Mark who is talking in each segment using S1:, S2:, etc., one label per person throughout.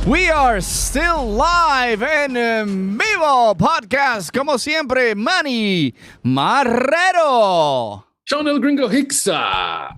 S1: We are still live en vivo podcast, como siempre, Manny Marrero.
S2: Sean El Gringo Hicksa.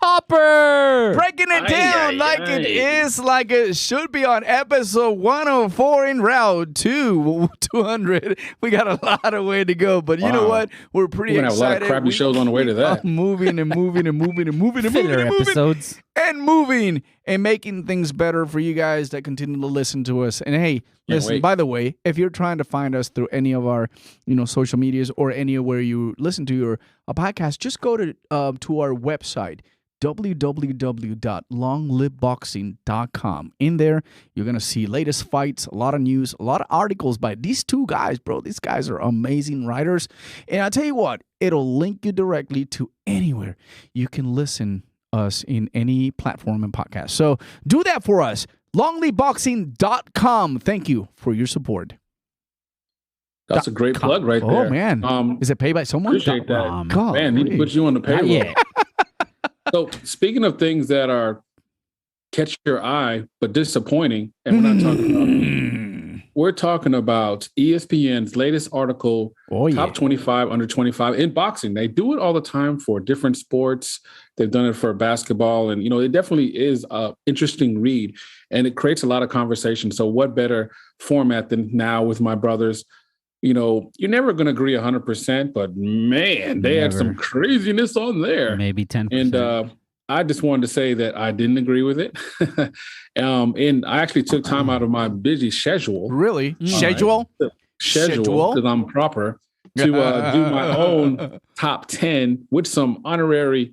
S1: Hopper! Breaking it down it is, like it should be on episode 104 in route to 200. We got a lot of way to go, but you know what? We're pretty excited.
S2: We're going to have a lot of crappy shows on the way to that.
S1: Moving and moving and moving and moving and moving and
S3: episodes.
S1: And moving and making things better for you guys that continue to listen to us. And hey, listen, by the way, if you're trying to find us through any of our, social medias or anywhere you listen to your podcast, just go to our website, www.longliveboxing.com. In there, you're going to see latest fights, a lot of news, a lot of articles by these two guys, bro. These guys are amazing writers. And I'll tell you what, it'll link you directly to anywhere you can listen us in any platform and podcast. So do that for us. LongLiveBoxing.com. Thank you for your support.
S2: That's a great plug right there.
S1: Oh, man. Is it paid by someone?
S2: Appreciate that. Man, need to put you on the payroll.
S3: Yeah.
S2: So speaking of things that are catch your eye but disappointing, and we're not talking about we're talking about ESPN's latest article, top 25 under 25 in boxing. They do it all the time for different sports. They've done it for basketball, and it definitely is an interesting read, and it creates a lot of conversation. So what better format than now with my brothers? You're never going to agree 100%, but man, they had some craziness on there.
S3: Maybe 10%.
S2: And I just wanted to say that I didn't agree with it. And I actually took time out of my busy schedule.
S1: Really? Schedule?
S2: Schedule, because I'm proper, to do my own top 10 with some honorary,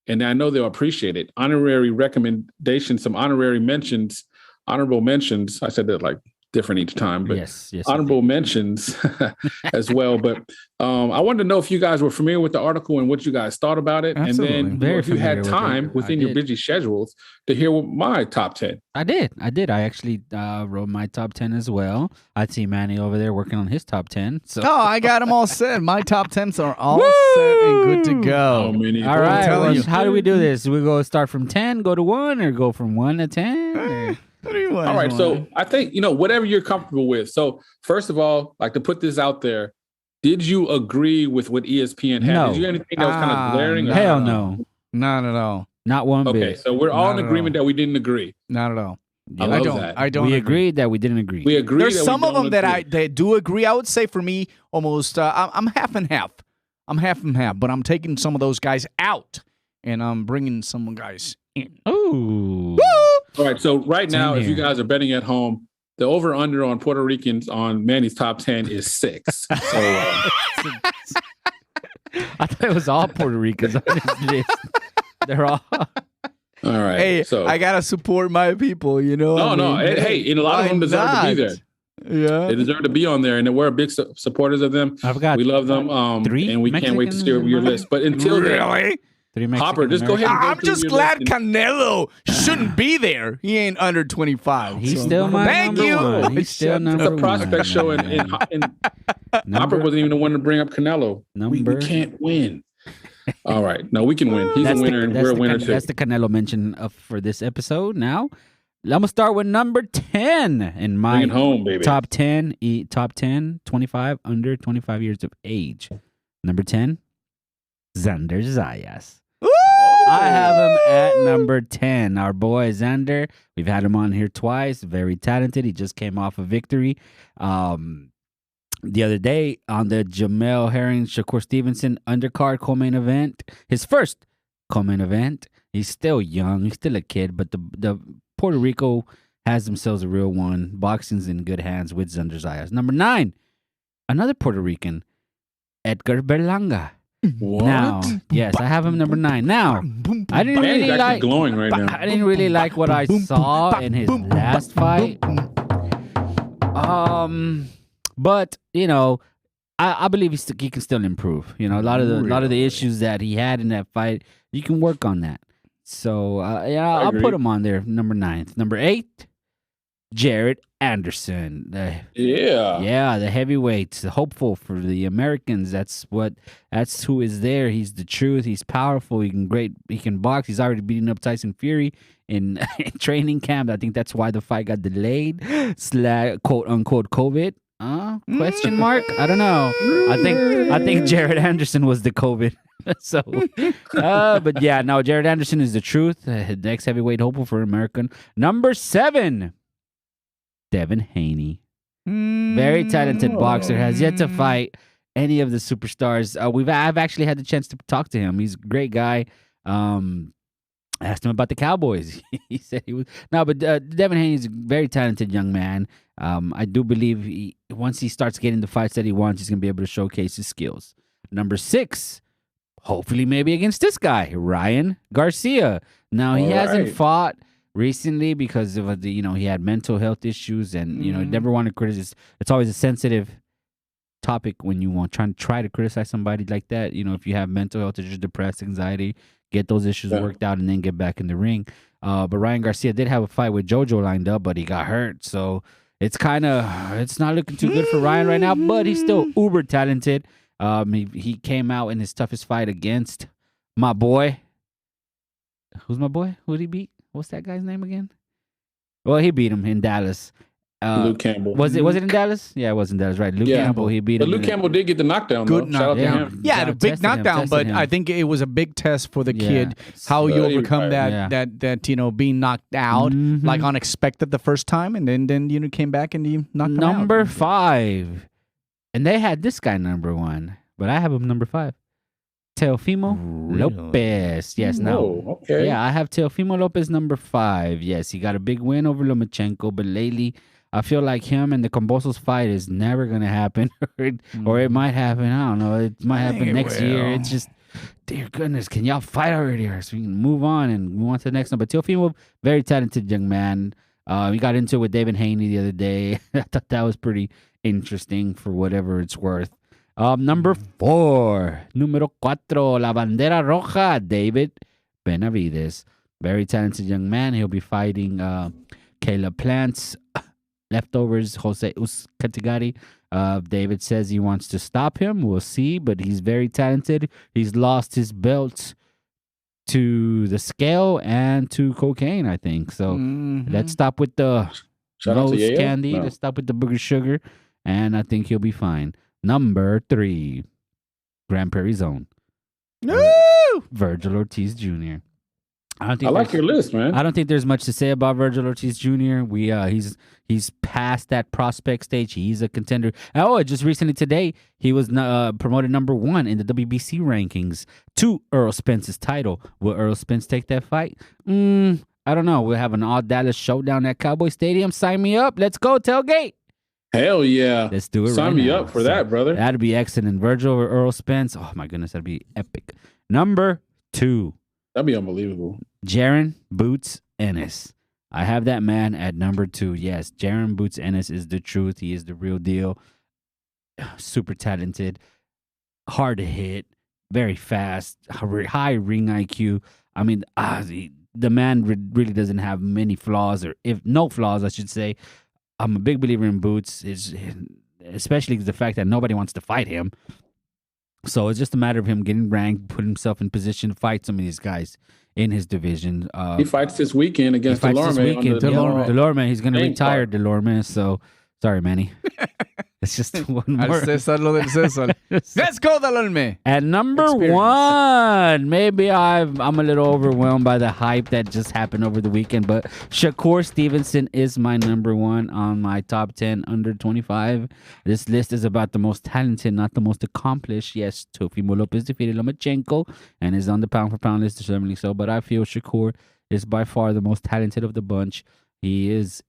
S2: and I know they'll appreciate it, honorary recommendations, some honorable mentions. I said that like different each time, but
S3: yes,
S2: honorable mentions as well. But I wanted to know if you guys were familiar with the article and what you guys thought about it.
S1: Absolutely.
S2: And then if you had time within your busy schedules to hear my top 10.
S3: I did. I actually wrote my top 10 as well. I see Manny over there working on his top 10. So
S1: I got them all set. My top 10s are all set and good to go.
S3: All right. How do we do this? We go start from 10, go to 1, or go from 1 to 10?
S2: All right, so I think, whatever you're comfortable with. So first of all, like to put this out there, did you agree with what ESPN had?
S3: No.
S2: Did you anything that was kind of glaring?
S3: Hell no.
S1: Not at all.
S3: Not one bit.
S2: Okay, so we're all in agreement that we didn't agree.
S1: Not at all.
S2: I love that.
S1: I don't.
S3: We agreed that we didn't agree.
S2: We agreed.
S1: There's some of them that do agree. I would say for me, almost, I'm half and half. I'm half and half, but I'm taking some of those guys out, and I'm bringing some guys in.
S3: Ooh.
S2: All right, so right now, if you guys are betting at home, the over-under on Puerto Ricans on Manny's top 10 is 6. So
S3: I thought it was all Puerto Ricans on this list. They're all.
S2: All right.
S1: Hey, so I gotta support my people.
S2: No. Hey, and a lot of them deserve to be there.
S1: Yeah,
S2: they deserve to be on there, and we're big supporters of them. We love them. And we can't wait to see your list. But until then, Hopper, just go ahead.
S1: I'm just glad Canelo shouldn't be there. He ain't under 25.
S3: He's still my number one. He's still number one.
S2: It's a prospect show, and Hopper wasn't even the one to bring up Canelo. We can't win. All right. No, we can win. He's a winner, and we're a winner too.
S3: That's the Canelo mention for this episode. Now, I'm going to start with number 10 in my
S2: bring it home, baby.
S3: Top 10, 25, under 25 years of age. Number 10, Xander Zayas. I have him at number 10. Our boy Xander, we've had him on here twice. Very talented. He just came off a victory the other day on the Jamel Herring Shakur Stevenson undercard co-main event. His first co-main event. He's still young. He's still a kid, but the Puerto Rico has themselves a real one. Boxing's in good hands with Xander Zayas. Number 9, another Puerto Rican, Edgar Berlanga.
S2: What?
S3: Now, yes, I have him number 9. Now, I didn't really like
S2: glowing right now.
S3: I didn't really like what I saw in his last fight. But I believe he can still improve. A lot of the issues that he had in that fight, you can work on that. So I'll put him on there, number 9. Number 8, Jared Anderson.
S2: Yeah.
S3: The heavyweight, the hopeful for the Americans. That's who is there. He's the truth. He's powerful. He can box. He's already beating up Tyson Fury in training camp. I think that's why the fight got delayed. Quote unquote COVID. Question mark? I don't know. I think Jared Anderson was the COVID. So, but yeah, no, Jared Anderson is the truth. Next heavyweight hopeful for American. Number 7, Devin Haney. Very talented boxer. Has yet to fight any of the superstars. I've actually had the chance to talk to him. He's a great guy. I asked him about the Cowboys. He said he was but Devin Haney is a very talented young man. I do believe once he starts getting the fights that he wants, he's gonna be able to showcase his skills. Number 6, hopefully maybe against this guy, Ryan Garcia. Now he hasn't fought recently because of he had mental health issues and he never wanted to criticize. It's always a sensitive topic when you try to criticize somebody like that. If you have mental health issues, depressed, anxiety, get those issues worked out and then get back in the ring. But Ryan Garcia did have a fight with JoJo lined up, but he got hurt. So it's not looking too good for Ryan right now, but he's still uber talented. He came out in his toughest fight against my boy. Who's my boy? Who did he beat? What's that guy's name again? Well, he beat him in Dallas.
S2: Luke Campbell.
S3: Was it in Dallas? Yeah, it was in Dallas, right? Luke Campbell, he beat him.
S2: But Luke Campbell did get the knockdown.
S1: Good
S2: knockdown.
S1: Shout out to him. Yeah, the big knockdown, but I think it was a big test for the kid. How you overcome that being knocked out, like unexpected the first time, and then came back and you knocked him out.
S3: Number 5. And they had this guy number 1, but I have him number 5. Teo Fimo Lopez. Yes, now.
S2: Okay.
S3: Yeah, I have Teo Fimo Lopez number 5. Yes, he got a big win over Lomachenko, but lately I feel like him and the Cambosos fight is never going to happen. Or it might happen. I don't know. It might happen next year. It's just, dear goodness, can y'all fight already so we can move on and move on to the next one. But Teo Fimo, very talented young man. We got into it with David Haney the other day. I thought that was pretty interesting for whatever it's worth. Number 4, número 4, La Bandera Roja, David Benavides. Very talented young man. He'll be fighting Caleb Plant's leftovers, Jose Uzcategui. David says he wants to stop him. We'll see, but he's very talented. He's lost his belts to the scale and to cocaine, I think. So let's stop with the nose candy. No. Let's stop with the booger sugar, and I think he'll be fine. Number 3, Grand Prairie Zone. Virgil Ortiz Jr. I like
S2: your list, man.
S3: I don't think there's much to say about Virgil Ortiz Jr. He's past that prospect stage. He's a contender. Just recently today, he was promoted number 1 in the WBC rankings to Earl Spence's title. Will Earl Spence take that fight? I don't know. We'll have an all Dallas showdown at Cowboy Stadium. Sign me up. Let's go, tailgate.
S2: Hell yeah.
S3: Let's do it.
S2: Sign me up for that, brother.
S3: That'd be excellent. Virgil or Earl Spence. Oh, my goodness. That'd be epic. Number 2.
S2: That'd be unbelievable.
S3: Jaron Boots Ennis. I have that man at number 2. Yes, Jaron Boots Ennis is the truth. He is the real deal. Super talented. Hard to hit. Very fast. High ring IQ. I mean, the man really doesn't have many flaws, or if no flaws, I should say. I'm a big believer in Boots, especially the fact that nobody wants to fight him. So it's just a matter of him getting ranked, putting himself in position to fight some of these guys in his division.
S2: He fights this weekend against Delorme.
S3: Delorme, he's going to retire Delorme, so sorry, Manny. It's just one more.
S1: Let's go, Delorme.
S3: At number 1, maybe I'm a little overwhelmed by the hype that just happened over the weekend, but Shakur Stevenson is my number 1 on my top 10 under 25. This list is about the most talented, not the most accomplished. Yes, Teo Fimo Lopez defeated Lomachenko and is on the pound-for-pound list, certainly so, but I feel Shakur is by far the most talented of the bunch. He is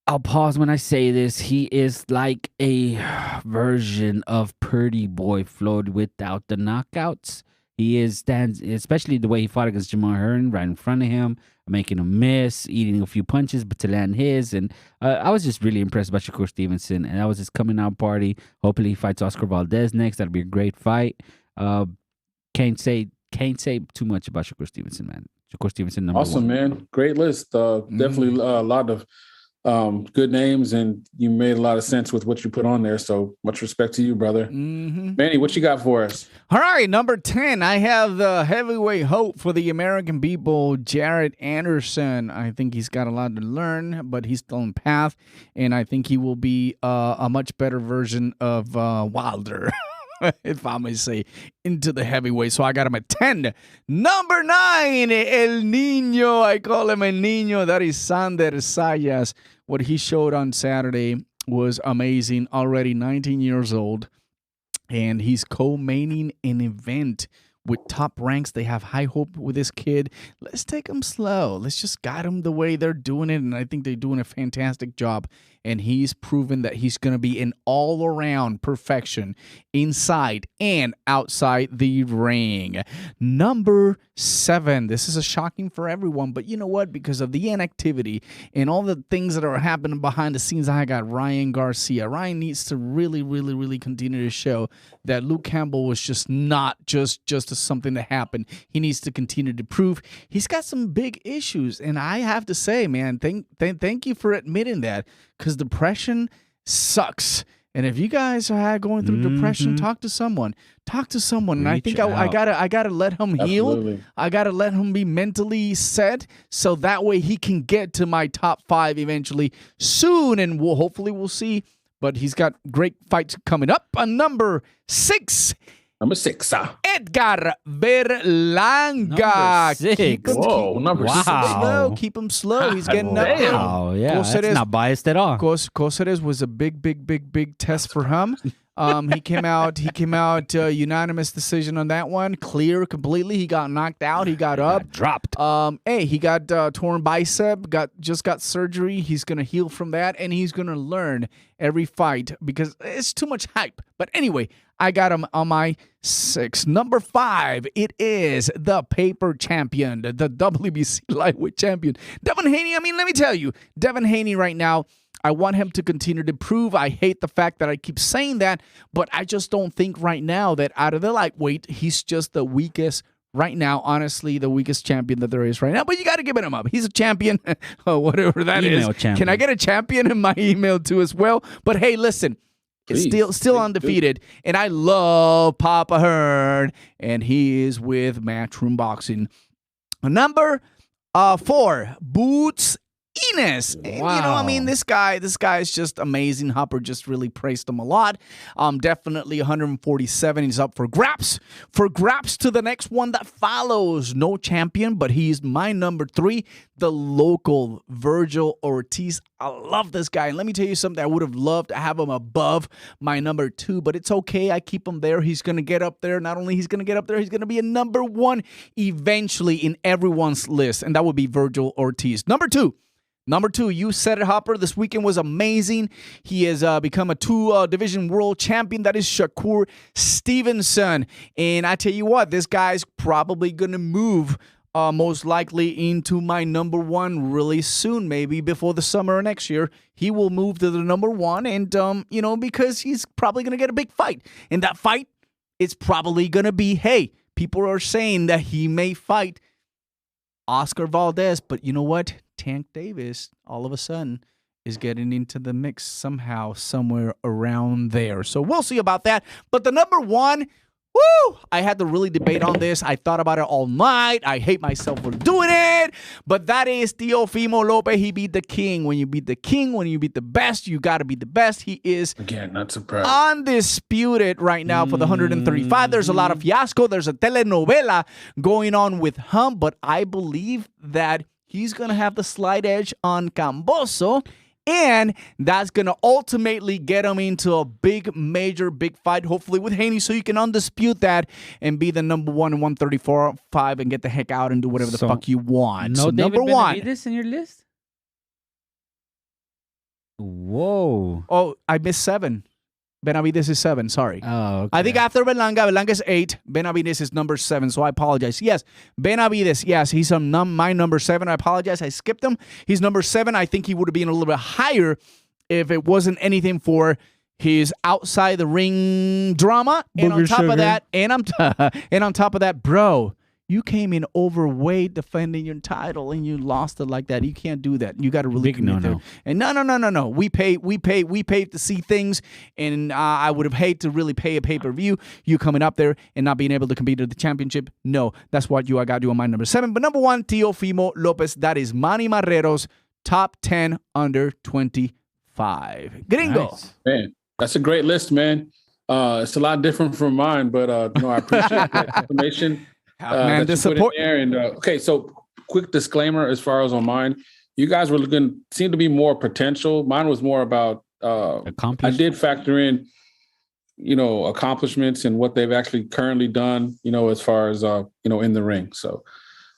S3: I'll pause when I say this. He is like a version of Purdy Boy Floyd without the knockouts. He stands, especially the way he fought against Jamar Hearn right in front of him, making him miss, eating a few punches, but to land his. And I was just really impressed by Shakur Stevenson. And that was his coming out party. Hopefully he fights Oscar Valdez next. That'll be a great fight. Can't say can't say too much about Shakur Stevenson, man. Shakur Stevenson, number
S2: awesome,
S3: one.
S2: man. Great list. Definitely a lot of good names, and you made a lot of sense with what you put on there. So much respect to you, brother. Manny, what you got for us?
S1: All right, number 10, I have the heavyweight hope for the American people, Jared Anderson. I think he's got a lot to learn, but he's still in path, and I think he will be a much better version of Wilder. If I may say, into the heavyweight. So I got him at 10. Number 9, El Niño. I call him El Niño. That is Sander Sayas. What he showed on Saturday was amazing. Already 19 years old. And he's co-maining an event with top ranks. They have high hope with this kid. Let's take him slow. Let's just guide him the way they're doing it. And I think they're doing a fantastic job. And he's proven that he's going to be an all-around perfection inside and outside the ring. Number 7. This is a shocking for everyone, but you know what? Because of the inactivity and all the things that are happening behind the scenes, I got Ryan Garcia. Ryan needs to really, really, really continue to show that Luke Campbell was just not just something that happened. He needs to continue to prove. He's got some big issues, and I have to say, man, thank you for admitting that, because depression sucks. And if you guys are going through depression, talk to someone. And I think I gotta let him heal.
S2: Absolutely.
S1: I gotta let him be mentally set, so that way he can get to my top 5 eventually soon, and hopefully we'll see. But he's got great fights coming up. On number 6.
S2: Number 6.
S1: Edgar Berlanga.
S3: Number 6.
S2: Whoa, number 6.
S1: Slow. Keep him slow. He's getting up there.
S3: Oh, yeah. That's not biased at all.
S1: Coceres was a big test for him. He came out unanimous decision on that one. Clear completely. He got knocked out. He got up.
S3: Dropped.
S1: He got torn bicep, just got surgery. He's going to heal from that, and he's going to learn every fight because it's too much hype. But anyway, I got him on my 6. Number 5, it is the paper champion, the WBC lightweight champion, Devin Haney. I mean, let me tell you, Devin Haney right now, I want him to continue to prove. I hate the fact that I keep saying that, but I just don't think right now that out of the lightweight, he's just the weakest right now. Honestly, the weakest champion that there is right now. But you got to give him up. He's a champion, whatever that is.
S3: Champion.
S1: Can I get a champion in my email too as well? But hey, listen. It's still undefeated, and I love Papa Hearn, and he is with Matchroom Boxing. Number 4, Boots Ennis. And,
S3: Wow.
S1: this guy is just amazing. Hopper just really praised him a lot. Definitely 147. He's up for grabs. To the next one that follows. No champion, but he's my number 3, the local Virgil Ortiz. I love this guy. And let me tell you something. I would have loved to have him above my number 2, but it's okay. I keep him there. He's going to get up there. Not only he's going to get up there, he's going to be a number 1 eventually in everyone's list, and that would be Virgil Ortiz. Number 2, you said it, Hopper. This weekend was amazing. He has become a 2-division world champion. That is Shakur Stevenson. And I tell you what, this guy's probably going to move most likely into my number 1 really soon, maybe before the summer of next year. He will move to the number 1, and, because he's probably going to get a big fight. And that fight, it's probably going to be, hey, people are saying that he may fight Oscar Valdez, but you know what? Tank Davis, all of a sudden, is getting into the mix somehow, somewhere around there. So we'll see about that. But the number 1, I had to really debate on this. I thought about it all night. I hate myself for doing it. But that is Teo Fimo Lopez. He beat the king. When you beat the king, when you beat the best, you got to be the best. He is,
S2: again, not surprised,
S1: undisputed right now for the 135. There's a lot of fiasco. There's a telenovela going on with him. But I believe that he's going to have the slight edge on Camboso, and that's going to ultimately get him into a big fight, hopefully with Haney, so you can undispute that and be the number 1 in 134.5 and get the heck out and do whatever the fuck you want.
S3: No,
S1: so
S3: David
S1: number 1.
S3: Benavides in your list? Whoa.
S1: Oh, I missed 7. Benavides is 7, sorry.
S3: Oh, okay.
S1: I think after Berlanga is 8. Benavides is number 7, so I apologize. Yes, Benavides, yes, he's on my number 7. I apologize. I skipped him. He's number 7. I think he would have been a little bit higher if it wasn't anything for his outside the ring drama. And on top of that, bro, You came in overweight defending your title and you lost it like that. You can't do that. You got to really commit there. And no. We paid to see things, and I would have hated to really pay a pay-per-view. You coming up there and not being able to compete at the championship. No, that's what I got you on my number 7. But number 1, Teo Fimo Lopez. That is Manny Marrero's top 10 under 25. Gringo.
S2: Nice. Man, that's a great list, man. It's a lot different from mine, but I appreciate that information.
S1: Man, the support.
S2: And okay, so quick disclaimer as far as on mine, you guys were looking seemed to be more potential. Mine was more about I did factor in, accomplishments and what they've actually currently done, as far as in the ring. So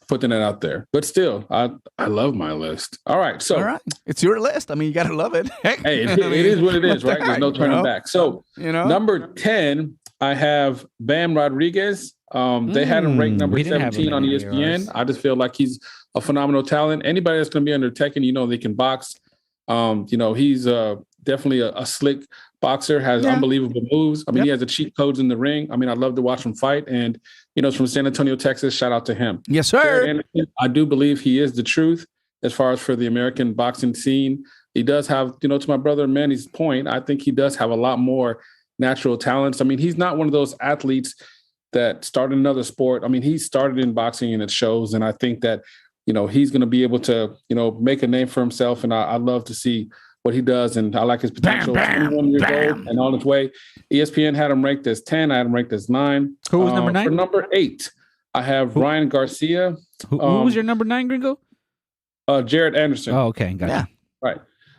S2: putting that out there. But still, I love my list. All right. So
S1: it's your list. I mean, you gotta love it.
S2: Hey, it is what it is, right? There's no turning back. So number 10, I have Bam Rodriguez. They had him ranked number 17 on ESPN. I just feel like he's a phenomenal talent. Anybody that's going to be under Tekken, they can box. He's definitely a slick boxer, has unbelievable moves. I mean, he has the cheat codes in the ring. I mean, I'd love to watch him fight. And, it's from San Antonio, Texas. Shout out to him.
S1: Yes, sir.
S2: I do believe he is the truth as far as for the American boxing scene. He does have, to my brother Manny's point, I think he does have a lot more natural talents. I mean, he's not one of those athletes that started another sport. I mean, he started in boxing and it shows. And I think that, he's going to be able to, make a name for himself. And I love to see what he does. And I like his potential. 21 years old and on his way. ESPN had him ranked as 10. I had him ranked as 9.
S3: Who was number 9?
S2: For number 8, I have Ryan Garcia.
S3: Who was your number 9, Gringo?
S2: Jared Anderson.
S3: Oh, okay. Gotcha.
S2: Right.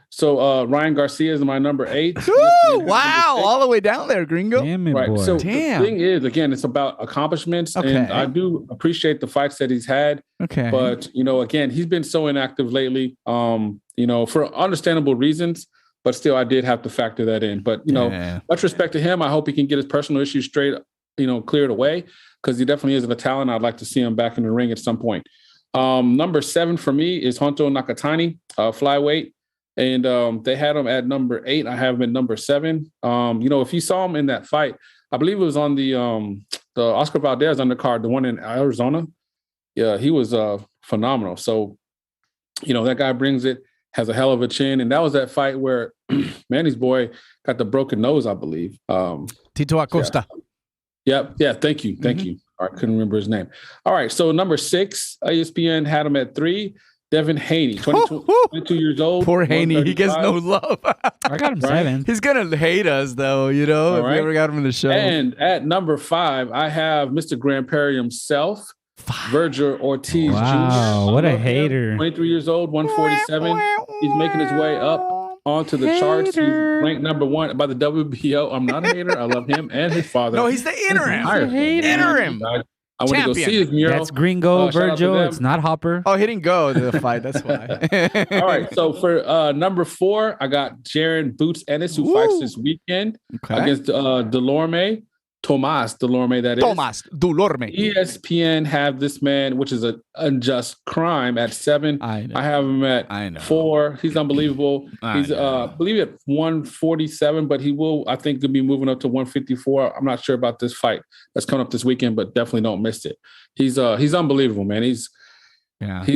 S2: So Ryan Garcia is my number 8.
S1: Woo, wow. All the way down there, Gringo.
S3: Damn it,
S2: right.
S3: boy.
S2: So the thing is, again, it's about accomplishments. Okay. And I do appreciate the fights that he's had. Okay. But, again, he's been so inactive lately, for understandable reasons. But still, I did have to factor that in. But, much respect to him. I hope he can get his personal issues straight, cleared away, because he definitely is a talent. I'd like to see him back in the ring at some point. Number 7 for me is Hunto Nakatani, flyweight. And they had him at number 8. I have him at number 7. If you saw him in that fight, I believe it was on the Oscar Valdez undercard, the one in Arizona. Yeah, he was phenomenal. So, that guy brings it, has a hell of a chin. And that was that fight where Manny's boy got the broken nose, I believe.
S1: Tito Acosta.
S2: Yeah. Thank you. All right, couldn't remember his name. All right, so number 6, ESPN had him at 3. Devin Haney, 22 years old.
S1: Poor Haney. He gets no love.
S3: I got him 7.
S1: He's going to hate us, though, if we ever got him in the show.
S2: And at number 5, I have Mr. Grand Prairie himself, Virgil Ortiz Jr.
S3: Wow, what a hater.
S2: 23 years old, 147. He's making his way up onto the charts. He's ranked number 1 by the WBO. I'm not a hater. I love him and his father.
S1: No, he's the interim. Interim.
S2: I want to go see his mural.
S3: That's Gringo, Virgil. It's not Hopper.
S1: Oh, he didn't go to the fight. That's why.
S2: All right. So for number 4, I got Jaron Boots Ennis, who fights this weekend against Delorme. Tomas Delorme, that is.
S1: Tomas Delorme.
S2: ESPN have this man, which is an unjust crime, at 7. I have him at 4. He's unbelievable. He's, I believe, at 147, but he will, I think, could be moving up to 154. I'm not sure about this fight that's coming up this weekend, but definitely don't miss it. He's unbelievable, man. He's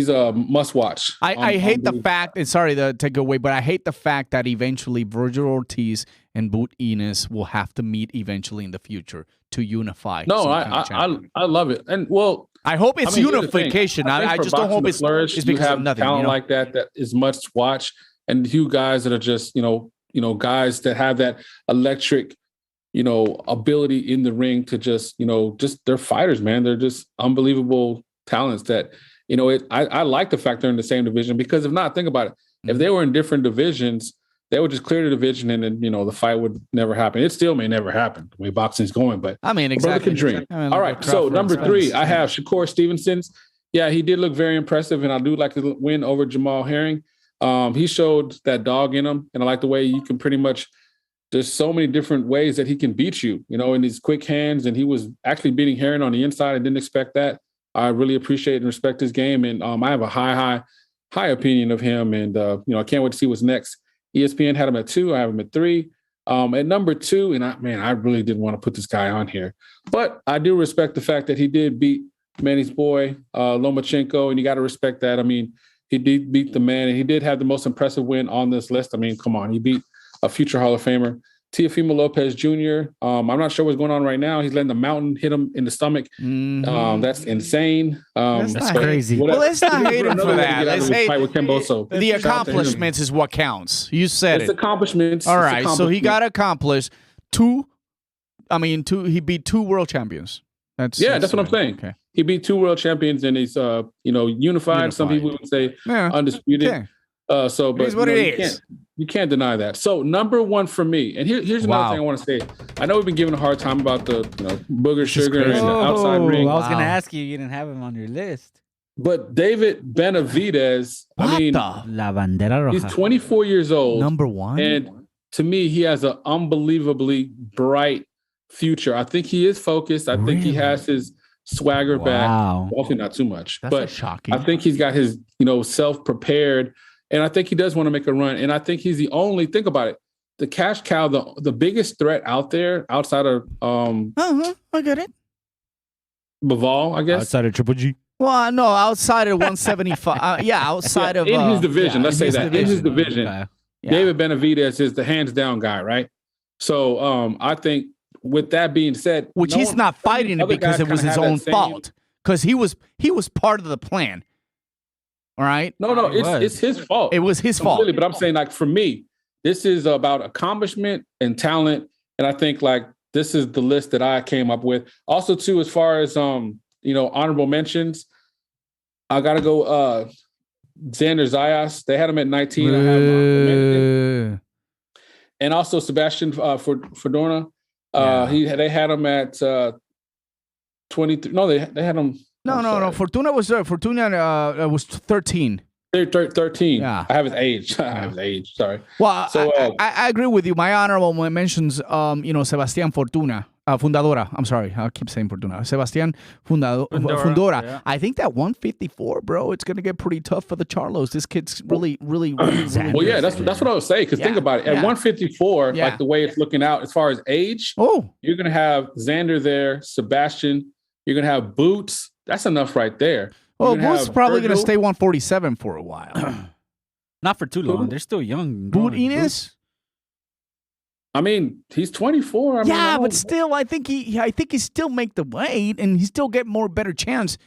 S2: a must watch.
S1: I hate the fact, and sorry to take away, but I hate the fact that eventually Virgil Ortiz and Boot Ennis will have to meet eventually in the future to unify.
S2: No, I love it. And
S1: I hope it's unification. I just don't hope it's because of nothing.
S2: Talent like that is much watch, and you guys that are just guys that have that electric ability in the ring to just they're fighters, man. They're just unbelievable talents that. I like the fact they're in the same division, because if not, think about it. If they were in different divisions, they would just clear the division and then, the fight would never happen. It still may never happen the way boxing's going, but
S1: I mean, exactly.
S2: Dream. All right. So number 3, I have Shakur Stevenson. Yeah, he did look very impressive, and I do like the win over Jamal Herring. He showed that dog in him, and I like the way you can pretty much, there's so many different ways that he can beat you, in his quick hands, and he was actually beating Herring on the inside. I didn't expect that. I really appreciate and respect his game, and I have a high opinion of him, and I can't wait to see what's next. ESPN had him at 2. I have him at 3. At number 2, and I really didn't want to put this guy on here, but I do respect the fact that he did beat Manny's boy, Lomachenko, and you got to respect that. I mean, he did beat the man, and he did have the most impressive win on this list. I mean, come on, he beat a future Hall of Famer. Teo Fimo Lopez Jr. I'm not sure what's going on right now. He's letting the mountain hit him in the stomach. That's insane.
S3: That's crazy.
S1: Well, let's not hate him for that. Let's hate the accomplishments is what counts. You said
S2: it's accomplishments.
S1: All right, so he got accomplished he beat 2 world champions. That's
S2: what I'm saying. Okay. He beat 2 world champions, and he's unified. Some people would say undisputed. Okay. But
S1: what it is.
S2: You can't deny that. So number 1 for me, and here's another thing I want to say. I know we've been giving a hard time about the booger sugar and the outside ring.
S3: I was going to ask you didn't have him on your list.
S2: But David Benavidez,
S3: La Bandera Roja.
S2: He's 24 years old.
S1: Number 1.
S2: And to me, he has an unbelievably bright future. I think he is focused. I think he has his swagger back. Hopefully not too much.
S1: That's shocking.
S2: I think he's got his, self-prepared. And I think he does want to make a run. And I think he's the only, think about it, the cash cow, the biggest threat out there outside of
S1: I get it.
S2: Bivol, I guess.
S3: Outside of Triple G.
S1: Well, no, outside of 175. outside of
S2: in his division. Let's say that. In his division. Okay. Yeah. David Benavidez is the hands down guy, right? So I think with that being said,
S1: which he's not fighting it because it was his own fault. Because he was part of the plan. All right.
S2: No, it's his fault.
S1: It was his fault.
S2: But I'm saying, like, for me, this is about accomplishment and talent. And I think, like, this is the list that I came up with. Also, too, as far as honorable mentions, I gotta go Xander Zayas. They had him at 19. I have him. And also Sebastian Fordona. They had him at 23. No, they had him.
S1: No. Fortuna was there. Fortuna was 13.
S2: 13.
S1: Yeah.
S2: I have his age. Sorry.
S1: Well, so I agree with you. My honorable mentions, Sebastian Fortuna. Fundadora. I'm sorry. I keep saying Fortuna. Sebastian Fundora. Yeah. I think that 154, bro, it's going to get pretty tough for the Charlos. This kid's really well,
S2: yeah, that's what I was saying. Because think about it. At 154, like the way it's looking out as far as age, you're going to have Xander there, Sebastian. You're going to have Boots. That's enough right there.
S1: Well, Boots is probably going to stay 147 for a while.
S3: Not for too long. They're still young.
S1: Boot Ennis?
S2: I mean, he's 24.
S1: But still, I think he still make the weight, and he still get better chance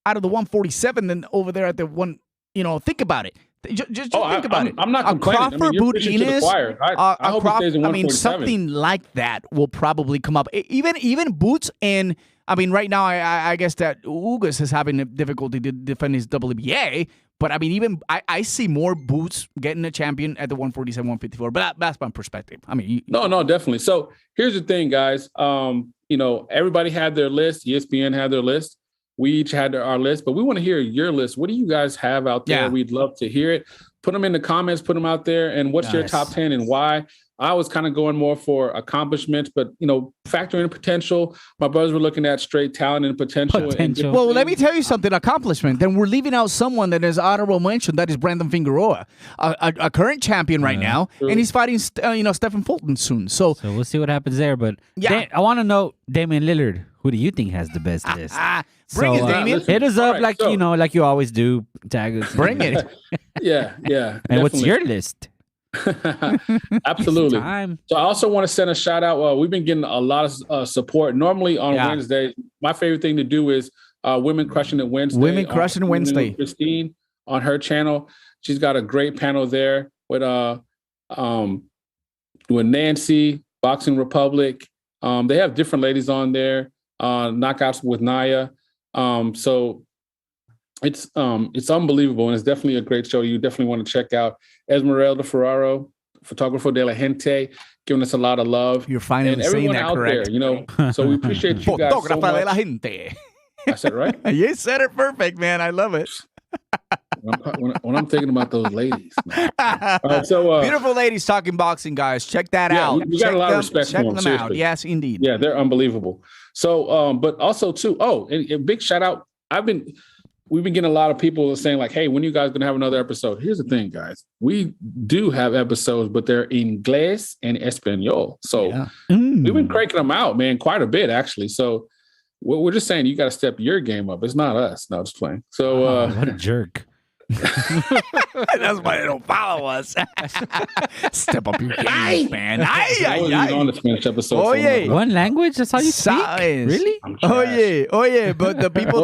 S1: out of the 147 than over there at the one. Think about it. Just think about it.
S2: I'm not complaining.
S1: Crawford, Boot Ennis.
S2: I hope he stays in 147.
S1: Something like that will probably come up. Even Boots and. I mean, right now, I guess that Ugas is having difficulty to defend his WBA. But, I mean, I see more Boots getting a champion at the 147, 154. But that's my perspective. I mean,
S2: No, definitely. So, here's the thing, guys. Everybody had their list. ESPN had their list. We each had our list. But we want to hear your list. What do you guys have out there? Yeah. We'd love to hear it. Put them in the comments. Put them out there. And what's your top 10 and why? I was kind of going more for accomplishments, but, factor in potential. My brothers were looking at straight talent and potential.
S1: Well, let me tell you something, accomplishment. Then we're leaving out someone that is honorable mention. That is Brandon Fingaroy, a current champion right now. True. And he's fighting, Stephen Fulton soon. So
S3: we'll see what happens there. But I want to know, Damian Lillard, who do you think has the best list?
S1: Bring it, Damian.
S3: Hit us up like you always do. Tag us.
S1: Bring it.
S2: Yeah.
S3: And
S2: definitely.
S3: What's your list?
S2: Absolutely. So I also want to send a shout out. We've been getting a lot of support. Normally on Wednesday, my favorite thing to do is Women Crushing It Wednesday.
S1: Women Crushing Wednesday.
S2: Christine on her channel. She's got a great panel there with Nancy, Boxing Republic. They have different ladies on there. Knockouts with Naya. So it's unbelievable, and it's definitely a great show. You definitely want to check out Esmeralda Ferraro, Photographer de la Gente, giving us a lot of love.
S1: You're finally
S2: saying
S1: that
S2: out
S1: correct.
S2: There, So we appreciate you guys so much.
S1: De la Gente.
S2: I said right?
S1: You said it perfect, man. I love it.
S2: when I'm thinking about those ladies. All right, so
S1: beautiful ladies talking boxing, guys. Check that out.
S2: We got a lot of respect for them.
S1: Check them out. Yes, indeed.
S2: Yeah, they're unbelievable. So, but also too. And a big shout out. We've been getting a lot of people saying like, "Hey, when are you guys gonna have another episode?" Here's the thing, guys. We do have episodes, but they're in Inglés and Espanol. So we've been cranking them out, man, quite a bit actually. So we're just saying you got to step your game up. It's not us. No, just playing. So
S3: what a jerk.
S1: That's why they don't follow us. Step up your game, man.
S2: On the Spanish episode.
S1: Oh, yeah.
S3: One language? That's how you speak? Really?
S1: Oh yeah. But the people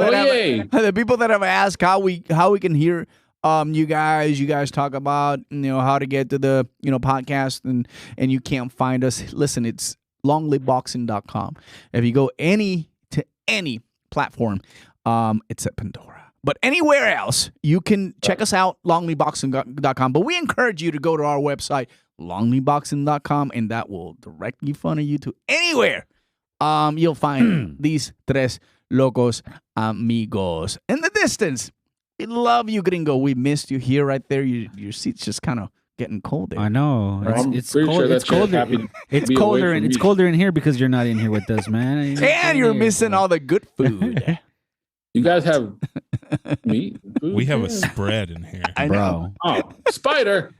S1: that have asked how we can hear you guys talk about how to get to the podcast and you can't find us. Listen, it's LongLiveBoxing.com. If you go to any platform, it's at Pandora. But anywhere else, you can check us out, LongLiveBoxing.com. But we encourage you to go to our website, LongLiveBoxing.com, and that will directly funnel you to anywhere. You'll find these tres locos amigos. In the distance, we love you, gringo. We missed you here, right there. Your seat's just kind of getting cold there.
S3: I know. It's
S2: pretty
S3: cold.
S2: sure
S3: It's colder. It's colder, and it's colder in here because you're not in here with us, man.
S1: And you're missing all the good food.
S2: You guys have meat? Food?
S4: We have a spread in here.
S1: I know.
S2: Oh, spider.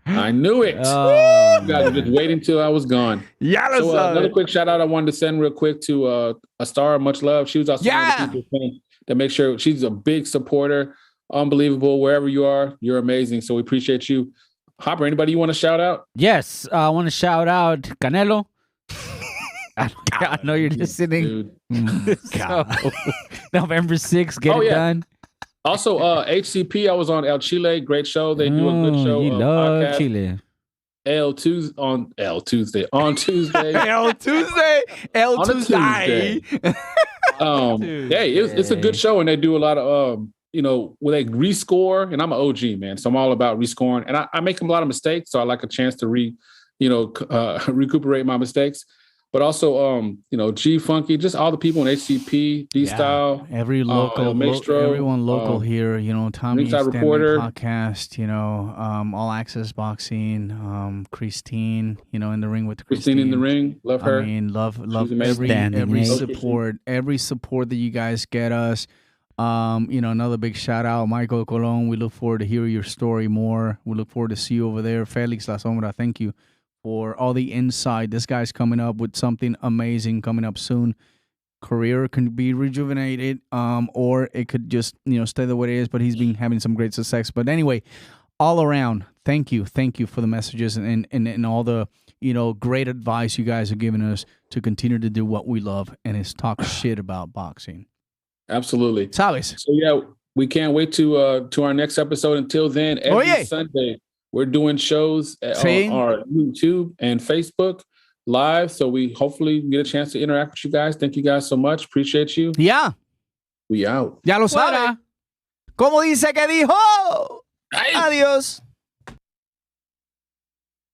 S2: I knew it. You guys were just waiting till I was gone.
S1: Yeah.
S2: So another quick shout out I wanted to send real quick to a star, much love. She was also one of the people to make sure she's a big supporter. Unbelievable. Wherever you are, you're amazing. So we appreciate you. Hopper, anybody you want to shout out?
S3: Yes, I want to shout out Canelo. I know you're listening. So, November 6th, get it done.
S2: Also, HCP, I was on El Chile. Great show. They do a good show.
S3: You love
S2: podcast.
S3: Chile.
S2: On Tuesday.
S1: El Tuesday. On Tuesday.
S2: Hey, it's a good show, and they do a lot of where they rescore. And I'm an OG, man, so I'm all about rescoring. And I make a lot of mistakes, so I like a chance to recuperate my mistakes. But also, G Funky, just all the people in HCP, D Style,
S1: every local, everyone local here. Tommy
S2: Ringside Reporter
S1: podcast. All Access Boxing. Christine, in the ring with
S2: Christine in the ring. Love her.
S1: I mean, love every support that you guys get us. Another big shout out, Michael Colon. We look forward to hear your story more. We look forward to see you over there, Felix La Sombra. Thank you for all the insight. This guy's coming up with something amazing coming up soon. Career can be rejuvenated, or it could just, stay the way it is, but he's been having some great success. But anyway, all around, thank you for the messages and all the, great advice you guys are giving us to continue to do what we love, and is talk shit about boxing.
S2: Absolutely.
S1: Sabes.
S2: So we can't wait to our next episode. Until then, every Sunday, we're doing shows on our YouTube and Facebook live. So we hopefully get a chance to interact with you guys. Thank you guys so much. Appreciate you.
S1: Yeah.
S2: We out.
S1: Ya lo sabe. Como dice que dijo. Adiós.